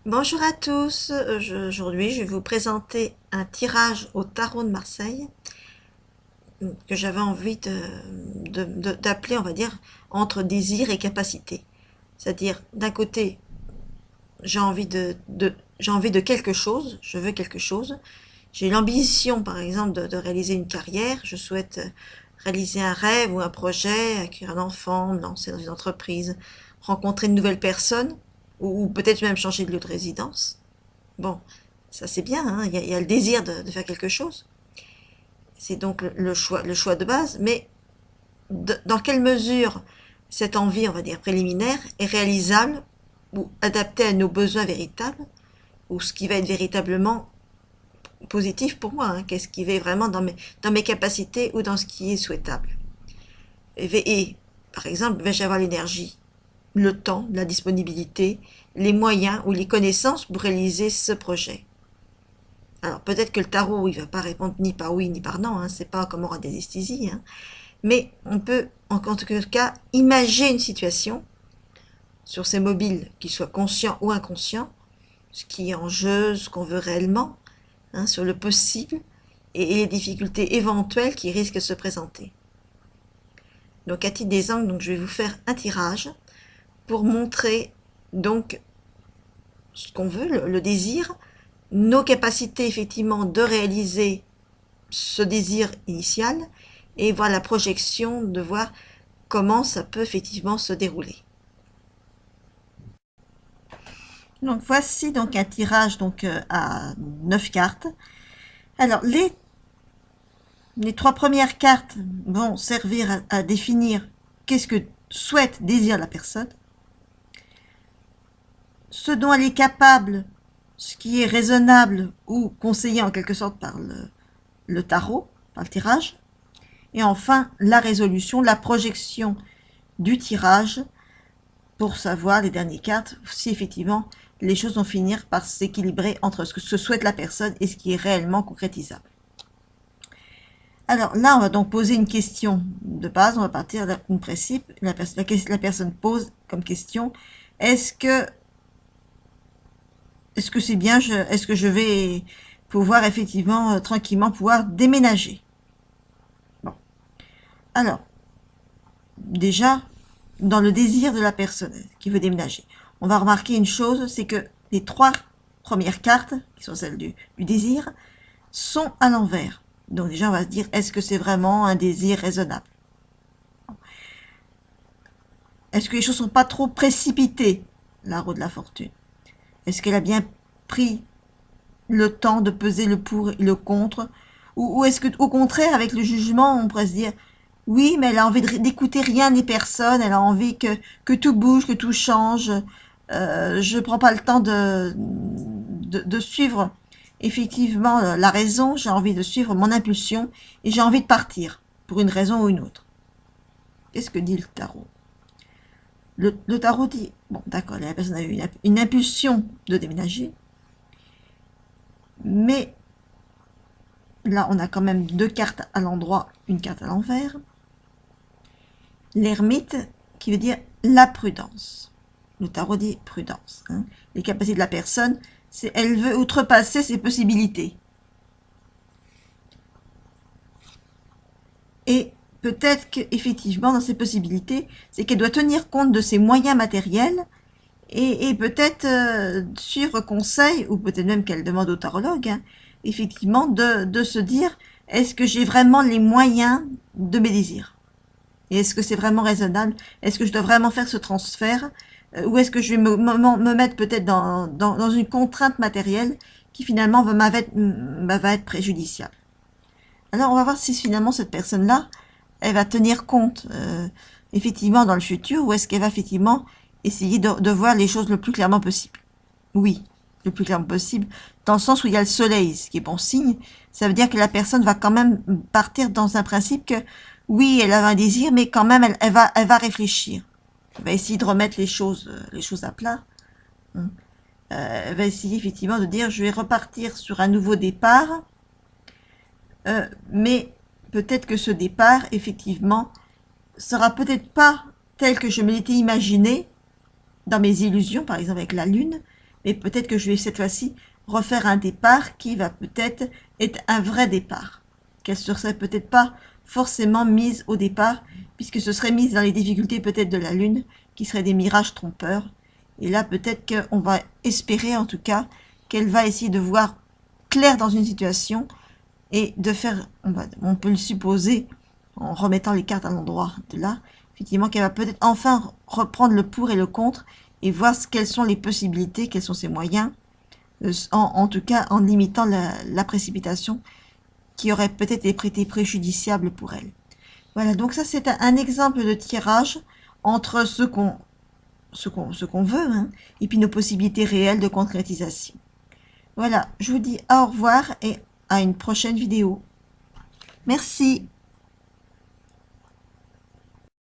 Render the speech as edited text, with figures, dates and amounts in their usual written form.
Bonjour à tous, aujourd'hui je vais vous présenter un tirage au tarot de Marseille que j'avais envie d'appeler, on va dire, entre désir et capacité. C'est-à-dire, d'un côté, j'ai envie de quelque chose, je veux quelque chose. J'ai l'ambition, par exemple, de réaliser une carrière, je souhaite réaliser un rêve ou un projet, acquérir un enfant, me lancer dans une entreprise, rencontrer une nouvelle personne, ou peut-être même changer de lieu de résidence. Bon, ça c'est bien, hein, il y a le désir de faire quelque chose. C'est donc le choix de base, mais dans quelle mesure cette envie, on va dire, préliminaire est réalisable ou adaptée à nos besoins véritables, ou ce qui va être véritablement positif pour moi, hein, qu'est-ce qui va vraiment dans mes capacités ou dans ce qui est souhaitable. Et par exemple, vais-je avoir l'énergie, le temps, la disponibilité, les moyens ou les connaissances pour réaliser ce projet. Alors peut-être que le tarot, il va pas répondre ni par oui ni par non, hein, c'est pas comme aura des anesthésies, hein, mais on peut en tout cas imaginer une situation sur ces mobiles, qu'ils soient conscients ou inconscients, ce qui est en jeu, ce qu'on veut réellement, hein, sur le possible et les difficultés éventuelles qui risquent de se présenter. Donc à titre d'exemple, donc je vais vous faire un tirage pour montrer donc ce qu'on veut, le désir, nos capacités effectivement de réaliser ce désir initial et voir la projection, de voir comment ça peut effectivement se dérouler. Donc voici donc un tirage donc à 9 cartes. Alors les trois premières cartes vont servir à définir qu'est-ce que souhaite, désire la personne, ce dont elle est capable, ce qui est raisonnable ou conseillé en quelque sorte par le tarot, par le tirage, et enfin la résolution, la projection du tirage pour savoir les dernières cartes si effectivement les choses vont finir par s'équilibrer entre ce que se souhaite la personne et ce qui est réellement concrétisable. Alors là, on va donc poser une question de base, on va partir d'un principe. La personne pose comme question, est-ce que c'est bien, est-ce que je vais pouvoir effectivement tranquillement pouvoir déménager? Bon. Alors, déjà, dans le désir de la personne qui veut déménager, on va remarquer une chose, c'est que les trois premières cartes, qui sont celles du désir, sont à l'envers. Donc déjà, on va se dire, est-ce que c'est vraiment un désir raisonnable? Est-ce que les choses ne sont pas trop précipitées, la roue de la fortune? Est-ce qu'elle a bien pris le temps de peser le pour et le contre? Ou est-ce que, au contraire, avec le jugement, on pourrait se dire, oui, mais elle a envie d'écouter rien ni personne, elle a envie que tout bouge, que tout change. Je ne prends pas le temps de suivre effectivement la raison, j'ai envie de suivre mon impulsion et j'ai envie de partir pour une raison ou une autre. Qu'est-ce que dit le tarot? Le tarot dit, bon d'accord, la personne a eu une impulsion de déménager, mais là on a quand même deux cartes à l'endroit, une carte à l'envers. L'ermite qui veut dire la prudence. Le tarot dit prudence. Hein. Les capacités de la personne, c'est elle veut outrepasser ses possibilités. Et peut-être qu'effectivement, dans ses possibilités, c'est qu'elle doit tenir compte de ses moyens matériels et peut-être suivre conseil, ou peut-être même qu'elle demande au tarologue, hein, effectivement, de se dire, est-ce que j'ai vraiment les moyens de mes désirs? Et est-ce que c'est vraiment raisonnable? Est-ce que je dois vraiment faire ce transfert? Ou est-ce que je vais me mettre peut-être dans une contrainte matérielle qui finalement va être préjudiciable? Alors on va voir si finalement cette personne-là, elle va tenir compte effectivement dans le futur, ou est-ce qu'elle va effectivement essayer de voir les choses le plus clairement possible. Oui, le plus clairement possible, dans le sens où il y a le soleil, ce qui est bon signe. Ça veut dire que la personne va quand même partir dans un principe que oui, elle a un désir, mais quand même elle va réfléchir. Elle va essayer de remettre les choses à plat. Elle va essayer effectivement de dire je vais repartir sur un nouveau départ, mais peut-être que ce départ effectivement sera peut-être pas tel que je me l'étais imaginé dans mes illusions, par exemple avec la lune, mais peut-être que je vais cette fois-ci refaire un départ qui va peut-être être un vrai départ, qu'elle ne serait peut-être pas forcément mise au départ, puisque ce serait mise dans les difficultés peut-être de la Lune, qui seraient des mirages trompeurs. Et là, peut-être qu'on va espérer en tout cas qu'elle va essayer de voir clair dans une situation et de faire, on peut le supposer, en remettant les cartes à l'endroit de là, effectivement qu'elle va peut-être enfin reprendre le pour et le contre et voir quelles sont les possibilités, quels sont ses moyens, en tout cas en limitant la précipitation qui aurait peut-être été préjudiciable pour elle. Voilà, donc ça c'est un exemple de tirage entre ce qu'on veut, hein, et puis nos possibilités réelles de concrétisation. Voilà, je vous dis au revoir et à une prochaine vidéo. Merci.